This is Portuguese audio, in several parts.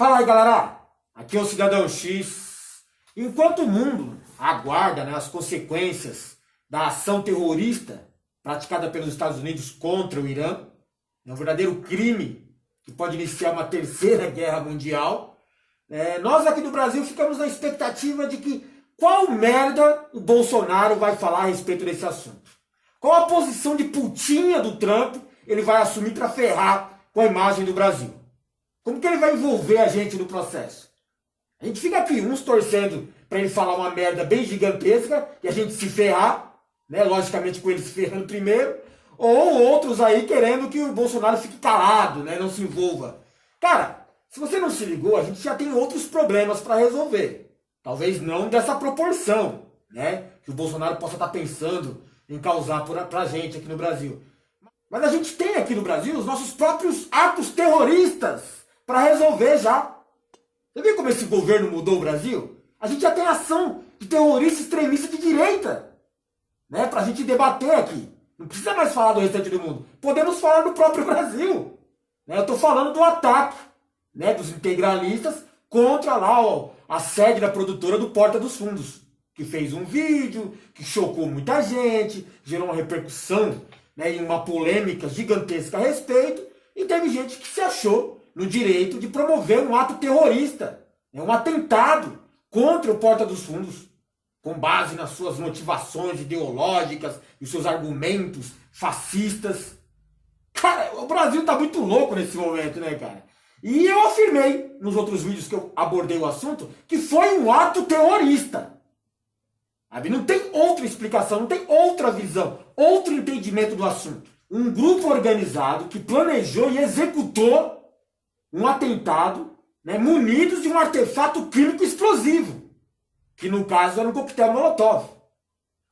Fala aí, galera! Aqui é o Cidadão X. Enquanto o mundo aguarda, as consequências da ação terrorista praticada pelos Estados Unidos contra o Irã, um verdadeiro crime que pode iniciar uma terceira guerra mundial, nós aqui no Brasil ficamos na expectativa de que qual merda o Bolsonaro vai falar a respeito desse assunto. Qual a posição de putinha do Trump ele vai assumir para ferrar com a imagem do Brasil. Como que ele vai envolver a gente no processo? A gente fica aqui, uns torcendo para ele falar uma merda bem gigantesca e a gente se ferrar, logicamente com ele se ferrando primeiro, ou outros aí querendo que o Bolsonaro fique calado, não se envolva. Cara, se você não se ligou, a gente já tem outros problemas para resolver. Talvez não dessa proporção, que o Bolsonaro possa estar pensando em causar pra gente aqui no Brasil. Mas a gente tem aqui no Brasil os nossos próprios atos terroristas para resolver já. Você viu como esse governo mudou o Brasil? A gente já tem ação de terrorista extremista de direita, pra gente debater aqui. Não precisa mais falar do restante do mundo. Podemos falar do próprio Brasil. Eu estou falando do ataque, dos integralistas contra lá a sede da produtora do Porta dos Fundos, que fez um vídeo, que chocou muita gente, gerou uma repercussão, e uma polêmica gigantesca a respeito, e teve gente que se achou no direito de promover um ato terrorista, um atentado contra o Porta dos Fundos, com base nas suas motivações ideológicas e seus argumentos fascistas. Cara, o Brasil tá muito louco nesse momento, cara? E eu afirmei nos outros vídeos que eu abordei o assunto que foi um ato terrorista. Não tem outra explicação, não tem outra visão, outro entendimento do assunto. Um grupo organizado que planejou e executou um atentado, munidos de um artefato químico explosivo, que no caso era um coquetel Molotov.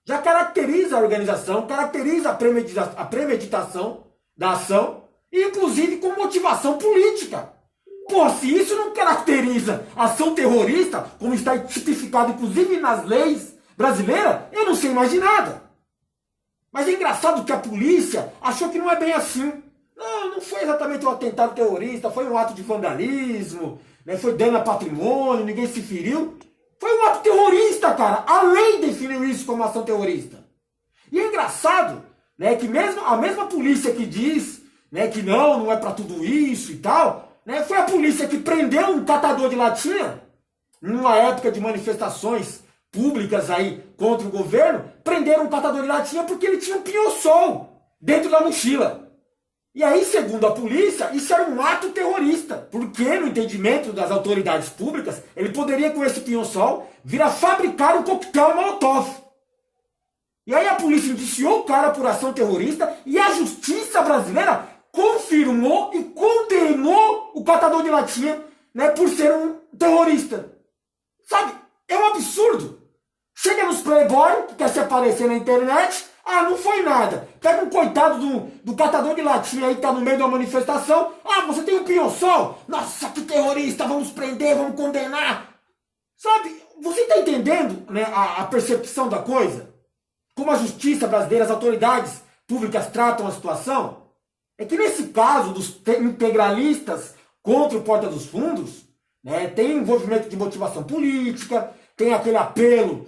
Já caracteriza a organização, caracteriza a premeditação da ação, e inclusive com motivação política. Pô, se isso não caracteriza ação terrorista, como está tipificado inclusive nas leis brasileiras, eu não sei mais de nada. Mas é engraçado que a polícia achou que não é bem assim. Não foi exatamente um atentado terrorista, foi um ato de vandalismo, foi dano a patrimônio, ninguém se feriu. Foi um ato terrorista, cara. A lei definiu isso como ação terrorista. E é engraçado, que mesmo a mesma polícia que diz, que não é para tudo isso e tal, foi a polícia que prendeu um catador de latinha, numa época de manifestações públicas aí contra o governo, prenderam um catador de latinha porque ele tinha um pinho-sol dentro da mochila. E aí, segundo a polícia, isso era um ato terrorista, porque no entendimento das autoridades públicas, ele poderia com esse pinho-sol vir a fabricar um coquetel Molotov. E aí a polícia indiciou o cara por ação terrorista e a justiça brasileira confirmou e condenou o catador de latinha, por ser um terrorista. Sabe? É um absurdo. Chega nos playboy, que quer se aparecer na internet, não foi nada. Pega um coitado do catador de latinha aí que tá no meio de uma manifestação, você tem um pinho-sol? Nossa, que terrorista, vamos prender, vamos condenar. Sabe, você tá entendendo a percepção da coisa? Como a justiça brasileira, as autoridades públicas tratam a situação? É que nesse caso dos integralistas contra o Porta dos Fundos, tem envolvimento de motivação política, tem aquele apelo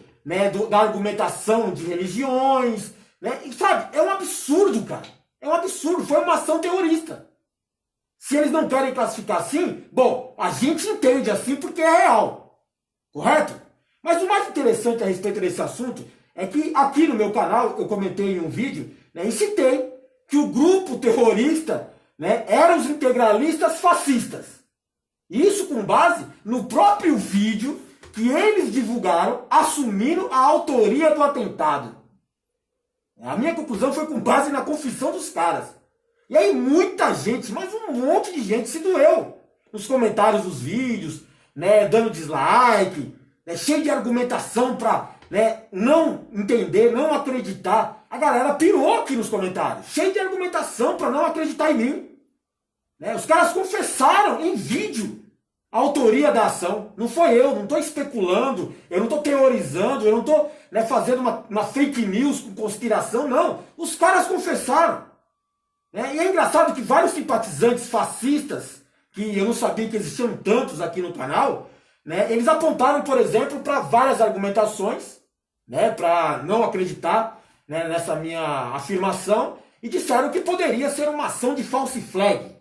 da argumentação de religiões, e sabe, é um absurdo, cara. É um absurdo, foi uma ação terrorista. Se eles não querem classificar assim, bom, a gente entende assim porque é real, correto? Mas o mais interessante a respeito desse assunto é que aqui no meu canal eu comentei em um vídeo, e citei que o grupo terrorista eram os integralistas fascistas. Isso com base no próprio vídeo que eles divulgaram assumindo a autoria do atentado. A minha conclusão foi com base na confissão dos caras. E aí muita gente, mas um monte de gente se doeu nos comentários dos vídeos, dando dislike, cheio de argumentação para não entender, não acreditar. A galera pirou aqui nos comentários, cheio de argumentação para não acreditar em mim. Os caras confessaram em vídeo a autoria da ação. Não foi eu, não estou especulando, eu não estou teorizando, eu não estou fazendo uma fake news com conspiração, não. Os caras confessaram. E é engraçado que vários simpatizantes fascistas que eu não sabia que existiam tantos aqui no canal, né? Eles apontaram, por exemplo, para várias argumentações, né, para não acreditar, né, nessa minha afirmação, e disseram que poderia ser uma ação de false flag.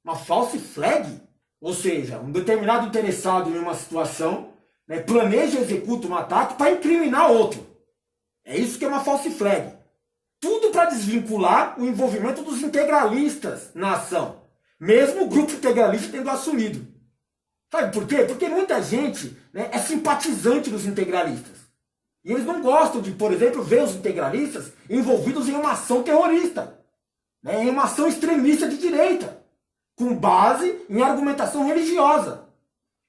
Uma false flag? Ou seja, um determinado interessado em uma situação, né, planeja e executa um ataque para incriminar outro. É isso que é uma false flag. Tudo para desvincular o envolvimento dos integralistas na ação, mesmo o grupo integralista tendo assumido. Sabe por quê? Porque muita gente, né, é simpatizante dos integralistas. E eles não gostam de, por exemplo, ver os integralistas envolvidos em uma ação terrorista, né, em uma ação extremista de direita, com base em argumentação religiosa.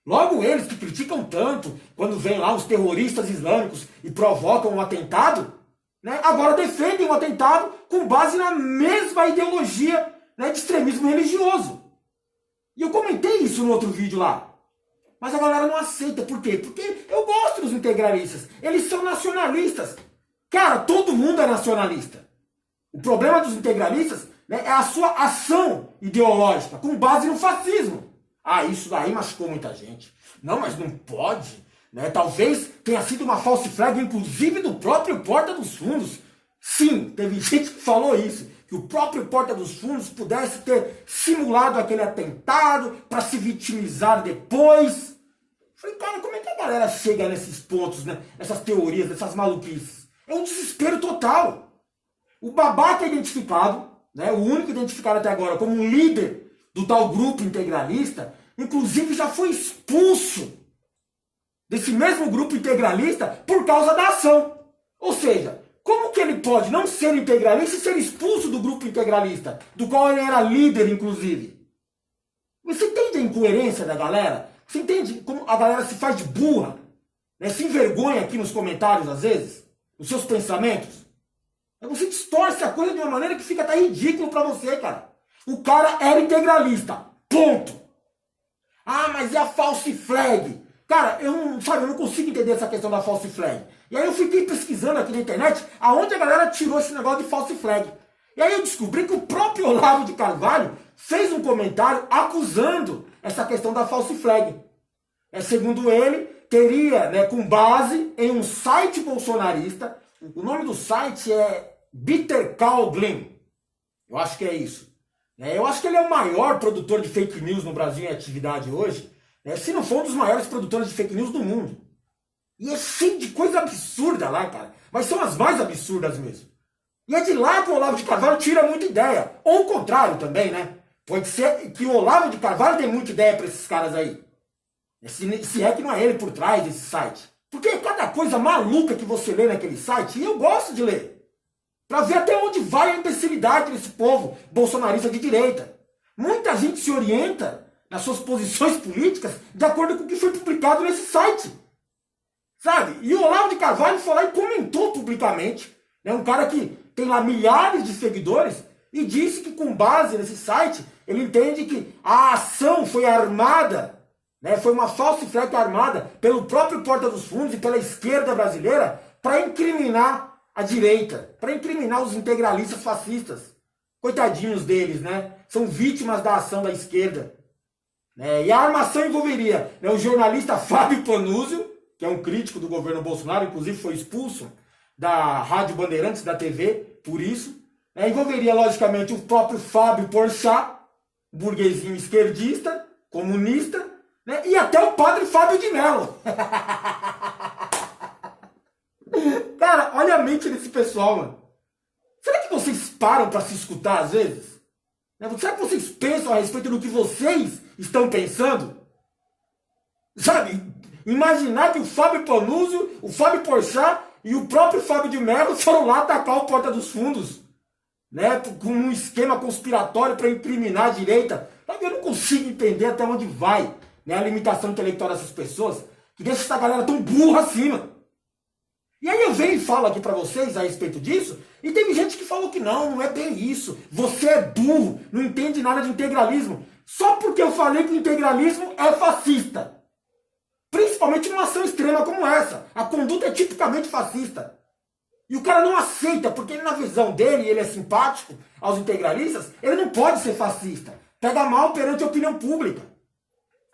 Logo eles que criticam tanto quando vêm lá os terroristas islâmicos e provocam um atentado, né, agora defendem o atentado com base na mesma ideologia, né, de extremismo religioso. E eu comentei isso no outro vídeo lá. Mas a galera não aceita. Por quê? Porque eu gosto dos integralistas. Eles são nacionalistas. Cara, todo mundo é nacionalista. O problema dos integralistas, né, é a sua ação ideológica, com base no fascismo. Ah, isso daí machucou muita gente. Não, mas não pode. Né? Talvez tenha sido uma false flag, inclusive do próprio Porta dos Fundos. Sim, teve gente que falou isso. Que o próprio Porta dos Fundos pudesse ter simulado aquele atentado para se vitimizar depois. Falei, cara, como é que a galera chega nesses pontos, né? Essas teorias, essas maluquices? É um desespero total. O babaca é identificado, né? O único identificado até agora como um líder do tal grupo integralista, inclusive já foi expulso desse mesmo grupo integralista por causa da ação. Ou seja, como que ele pode não ser integralista e ser expulso do grupo integralista, do qual ele era líder, inclusive? Você entende a incoerência da galera? Você entende como a galera se faz de burra? Né? Se envergonha aqui nos comentários, às vezes, os seus pensamentos? Você distorce a coisa de uma maneira que fica até ridículo pra você, cara. O cara era integralista. Ponto. Ah, mas e a false flag? Cara, eu não consigo entender essa questão da false flag. E aí eu fiquei pesquisando aqui na internet aonde a galera tirou esse negócio de false flag. E aí eu descobri que o próprio Olavo de Carvalho fez um comentário acusando essa questão da false flag. Segundo ele, teria, né, com base em um site bolsonarista, o nome do site é Bitter Cow Glim. Eu acho que é isso. Eu acho que ele é o maior produtor de fake news no Brasil em atividade hoje, se não for um dos maiores produtores de fake news do mundo. E é cheio de coisa absurda lá, cara. Mas são as mais absurdas mesmo. E é de lá que o Olavo de Carvalho tira muita ideia. Ou o contrário também, né? Pode ser que o Olavo de Carvalho tem muita ideia para esses caras aí. Se é que não é ele por trás desse site. Porque cada coisa maluca que você lê naquele site, e eu gosto de ler. Para ver até onde vai a imbecilidade desse povo bolsonarista de direita. Muita gente se orienta nas suas posições políticas de acordo com o que foi publicado nesse site. Sabe? E o Olavo de Carvalho foi lá e comentou publicamente. Um cara que tem lá milhares de seguidores e disse que com base nesse site, ele entende que a ação foi armada, foi uma false flag armada pelo próprio Porta dos Fundos e pela esquerda brasileira para incriminar a direita, para incriminar os integralistas fascistas. Coitadinhos deles, né? São vítimas da ação da esquerda. E a armação envolveria o jornalista Fábio Panúzio, que é um crítico do governo Bolsonaro, inclusive foi expulso da Rádio Bandeirantes, da TV, por isso. Envolveria, logicamente, o próprio Fábio Porchat, burguesinho esquerdista, comunista, e até o padre Fábio de Mello. Cara, olha a mente desse pessoal, mano. Será que vocês param para se escutar às vezes? Será que vocês pensam a respeito do que vocês estão pensando? Sabe? Imaginar que o Fábio Panúzio, o Fábio Porchat e o próprio Fábio de Mello foram lá atacar o Porta dos Fundos, com um esquema conspiratório para incriminar a direita. Eu não consigo entender até onde vai, a limitação intelectual dessas pessoas, que deixa essa galera tão burra assim, mano. E aí eu venho e falo aqui para vocês a respeito disso, e teve gente que falou que não é bem isso. Você é burro, não entende nada de integralismo. Só porque eu falei que o integralismo é fascista. Principalmente numa ação extrema como essa. A conduta é tipicamente fascista. E o cara não aceita, porque na visão dele, ele é simpático aos integralistas, ele não pode ser fascista. pega mal perante a opinião pública.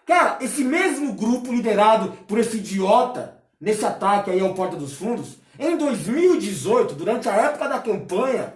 Cara, esse mesmo grupo liderado por esse idiota, nesse ataque aí ao Porta dos Fundos, em 2018, durante a época da campanha,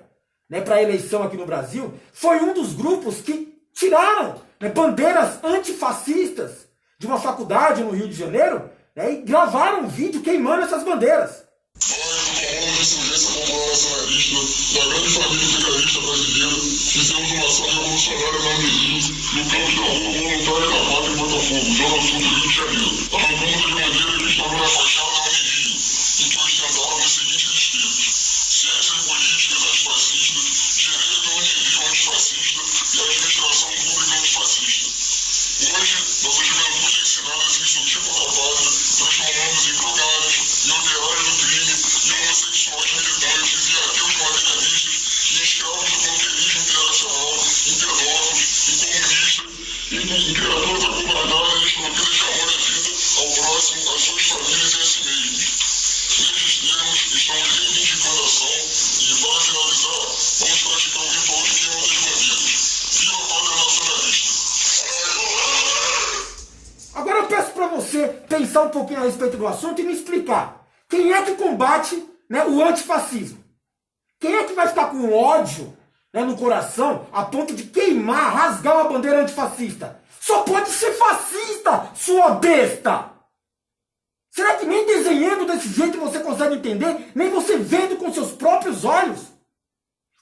né, para a eleição aqui no Brasil, foi um dos grupos que tiraram, né, bandeiras antifascistas de uma faculdade no Rio de Janeiro, né, e gravaram um vídeo queimando essas bandeiras. Insurgência popular nacionalista da grande família integralista brasileira, fizemos uma ação revolucionária na Avenida, no campo da Rua Voluntária da Pátria em Botafogo, Zona Sul do Rio de Janeiro. Arrancamos as bandeiras que estavam na fachada da Avenida, em que ostentavam os seguintes escritos: ciência e políticas antifascistas, direito ao nível antifascista e administração pública antifascista. Hoje, nossa juventude é ensinada a se insurgir contra a pátria, transformando-os em drogados, em operários do crime, em homossexuais militantes, em ateus materialistas, em escravos do conquerismo internacional, em pedófilos, em comunistas, em criaturas acovardadas e estruturas de amor à vida, ao próximo, às suas famílias e a si mesmos. Nesses termos, estamos reivindicando a ação e, para finalizar, vamos praticar o ritual de queima das bandeiras. Viva a pátria nacionalista! Agora eu peço para você pensar um pouquinho a respeito do assunto e me explicar. Quem é que combate, né, o antifascismo? Quem é que vai ficar com ódio, né, no coração a ponto de queimar, rasgar uma bandeira antifascista? Só pode ser fascista, sua besta! Será que nem desenhando desse jeito você consegue entender? Nem você vendo com seus próprios olhos?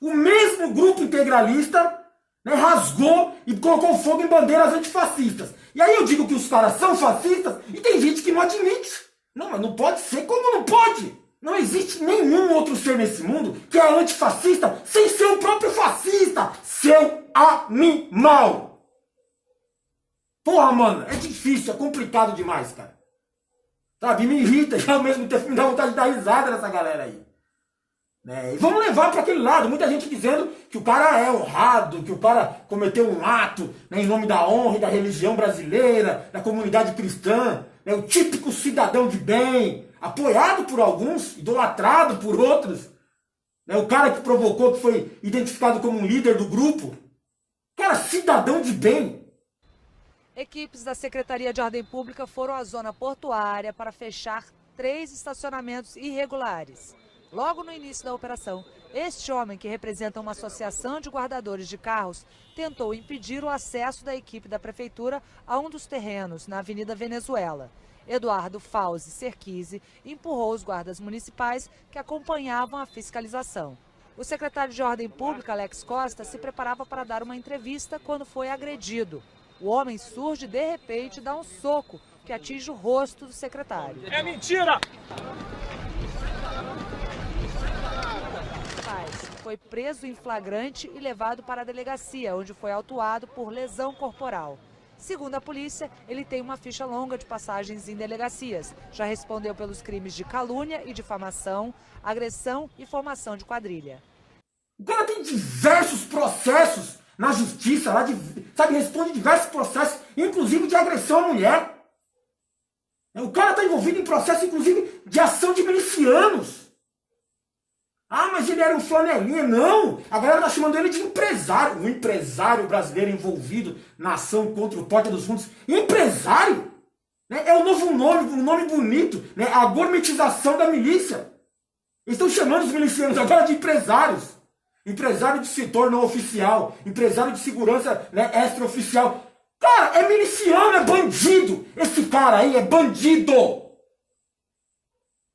O mesmo grupo integralista, né, rasgou e colocou fogo em bandeiras antifascistas. E aí eu digo que os caras são fascistas e tem gente que não admite. Não, mas não pode ser. Como não pode? Não existe nenhum outro ser nesse mundo que é antifascista sem ser o próprio fascista, seu animal. Porra, mano, é difícil, é complicado demais, cara. Sabe, me irrita e ao mesmo tempo me dá vontade de dar risada nessa galera aí. Né? E vamos levar para aquele lado, muita gente dizendo que o cara é honrado, que o cara cometeu um ato, né, em nome da honra e da religião brasileira, da comunidade cristã, né, o típico cidadão de bem, apoiado por alguns, idolatrado por outros, né, o cara que provocou, que foi identificado como um líder do grupo. Cara, cidadão de bem. Equipes da Secretaria de Ordem Pública foram à zona portuária para fechar 3 estacionamentos irregulares. Logo no início da operação, este homem, que representa uma associação de guardadores de carros, tentou impedir o acesso da equipe da prefeitura a um dos terrenos, na Avenida Venezuela. Eduardo Fauzi Serquise empurrou os guardas municipais que acompanhavam a fiscalização. O secretário de Ordem Pública, Alex Costa, se preparava para dar uma entrevista quando foi agredido. O homem surge de repente e dá um soco que atinge o rosto do secretário. É mentira! Foi preso em flagrante e levado para a delegacia, onde foi autuado por lesão corporal. Segundo a polícia, ele tem uma ficha longa de passagens em delegacias. Já respondeu pelos crimes de calúnia e difamação, agressão e formação de quadrilha. O cara tem diversos processos na justiça, lá sabe, responde diversos processos, inclusive de agressão à mulher. O cara está envolvido em processo, inclusive, de ação de milicianos. Ah, mas ele era um flanelinha. Não! A galera está chamando ele de empresário. Um empresário brasileiro envolvido na ação contra o Porta dos Fundos. Empresário? Né? É o novo nome, um nome bonito. Né? A gourmetização da milícia. Eles estão chamando os milicianos agora de empresários. Empresário de setor não oficial. Empresário de segurança, né, extraoficial. Cara, é miliciano, é bandido. Esse cara aí é bandido.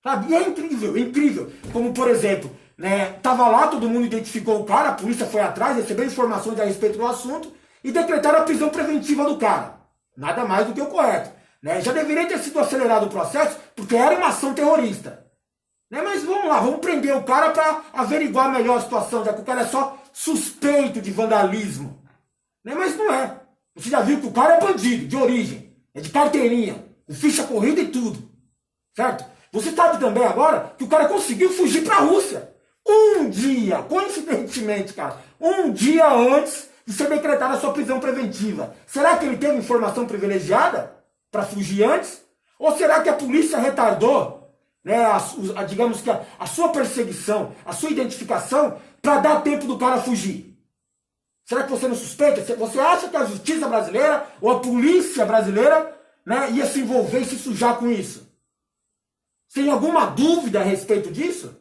Sabe? E é incrível, é incrível. Como, por exemplo, né, tava lá, todo mundo identificou o cara, a polícia foi atrás, recebeu informações a respeito do assunto e decretaram a prisão preventiva do cara. Nada mais do que o correto. Né? Já deveria ter sido acelerado o processo, porque era uma ação terrorista. Né? Mas vamos lá, vamos prender o cara para averiguar melhor a situação, já que o cara é só suspeito de vandalismo. Né? Mas não é. Você já viu que o cara é bandido, de origem, é de carteirinha, com ficha corrida e tudo. Certo? Você sabe também agora que o cara conseguiu fugir para a Rússia. Um dia, coincidentemente, cara, um dia antes de ser decretada a sua prisão preventiva. Será que ele teve informação privilegiada para fugir antes? Ou será que a polícia retardou, né, digamos que a sua perseguição, a sua identificação, para dar tempo do cara fugir? Será que você não suspeita? Você acha que a justiça brasileira ou a polícia brasileira, né, ia se envolver e se sujar com isso? Tem alguma dúvida a respeito disso?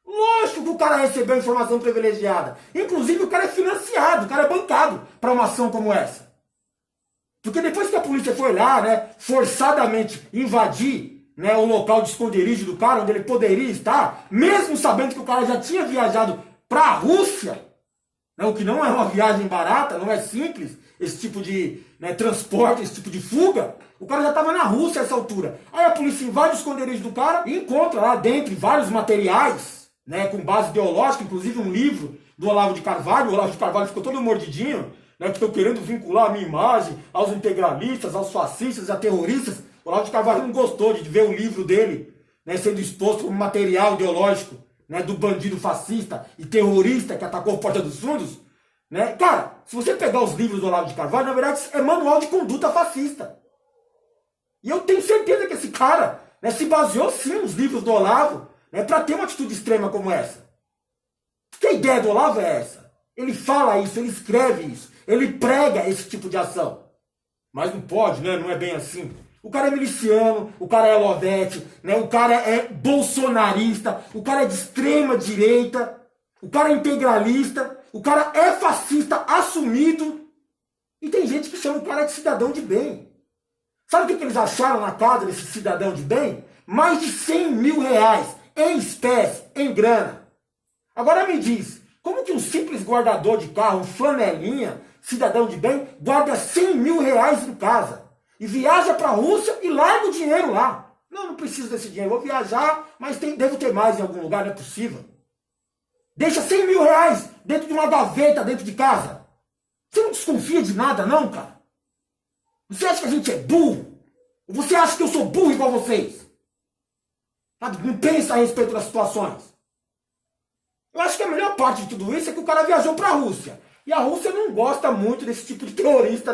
Lógico que o cara recebeu informação privilegiada. Inclusive o cara é financiado, o cara é bancado para uma ação como essa. Porque depois que a polícia foi lá, né, forçadamente invadir, né, o local de esconderijo do cara, onde ele poderia estar, mesmo sabendo que o cara já tinha viajado para a Rússia, né, o que não é uma viagem barata, não é simples, esse tipo de, né, transporte, esse tipo de fuga, o cara já estava na Rússia a essa altura. Aí a polícia invade o esconderijo do cara e encontra lá dentro vários materiais, né, com base ideológica, inclusive um livro do Olavo de Carvalho. O Olavo de Carvalho ficou todo mordidinho, né, que estão querendo vincular a minha imagem aos integralistas, aos fascistas, a terroristas. O Olavo de Carvalho não gostou de ver o livro dele, né, sendo exposto como material ideológico, né, do bandido fascista e terrorista que atacou a Porta dos Fundos. Né? Cara, se você pegar os livros do Olavo de Carvalho, na verdade é manual de conduta fascista. E eu tenho certeza que esse cara, né, se baseou sim nos livros do Olavo, né, para ter uma atitude extrema como essa. Porque a ideia do Olavo é essa. Ele fala isso, ele escreve isso, ele prega esse tipo de ação. Mas não pode, né? Não é bem assim. O cara é miliciano, o cara é Lovete, né? O cara é bolsonarista, o cara é de extrema direita, o cara é integralista, o cara é fascista assumido. E tem gente que chama o cara de cidadão de bem. Sabe o que eles acharam na casa desse cidadão de bem? Mais de 100 mil reais em espécie, em grana. Agora me diz, como que um simples guardador de carro, um flanelinha, cidadão de bem, guarda 100 mil reais em casa e viaja para a Rússia e larga o dinheiro lá? Não preciso desse dinheiro, vou viajar, mas devo ter mais em algum lugar, não é possível. Deixa 100 mil reais dentro de uma gaveta, dentro de casa. Você não desconfia de nada não, cara? Você acha que a gente é burro? Ou você acha que eu sou burro igual vocês? Sabe? Não pensa a respeito das situações. Eu acho que a melhor parte de tudo isso é que o cara viajou para a Rússia. E a Rússia não gosta muito desse tipo de terrorista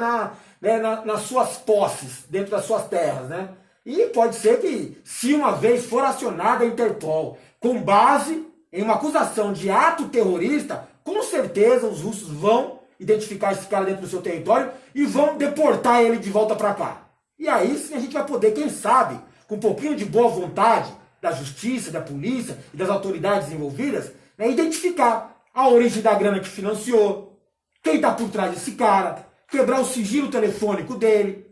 nas suas posses, dentro das suas terras, né? E pode ser que, se uma vez for acionada a Interpol com base em uma acusação de ato terrorista, com certeza os russos vão identificar esse cara dentro do seu território e vão deportar ele de volta para cá. E aí sim a gente vai poder, quem sabe, com um pouquinho de boa vontade da justiça, da polícia e das autoridades envolvidas, né, identificar a origem da grana que financiou, quem está por trás desse cara, quebrar o sigilo telefônico dele,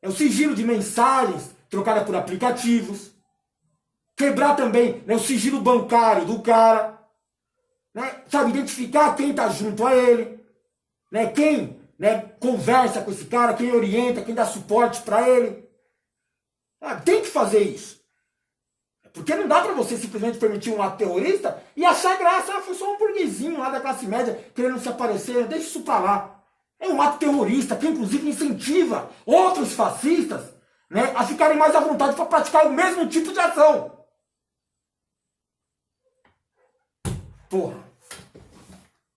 o sigilo de mensagens trocada por aplicativos, quebrar também, né, o sigilo bancário do cara, né, sabe, identificar quem está junto a ele, né, quem, né, conversa com esse cara, quem orienta, quem dá suporte para ele. Tem que fazer isso. Porque não dá para você simplesmente permitir um ato terrorista e achar graça. Foi só um burguesinho lá da classe média querendo se aparecer. Deixa isso para lá. É um ato terrorista que inclusive incentiva outros fascistas, né, a ficarem mais à vontade para praticar o mesmo tipo de ação. Porra.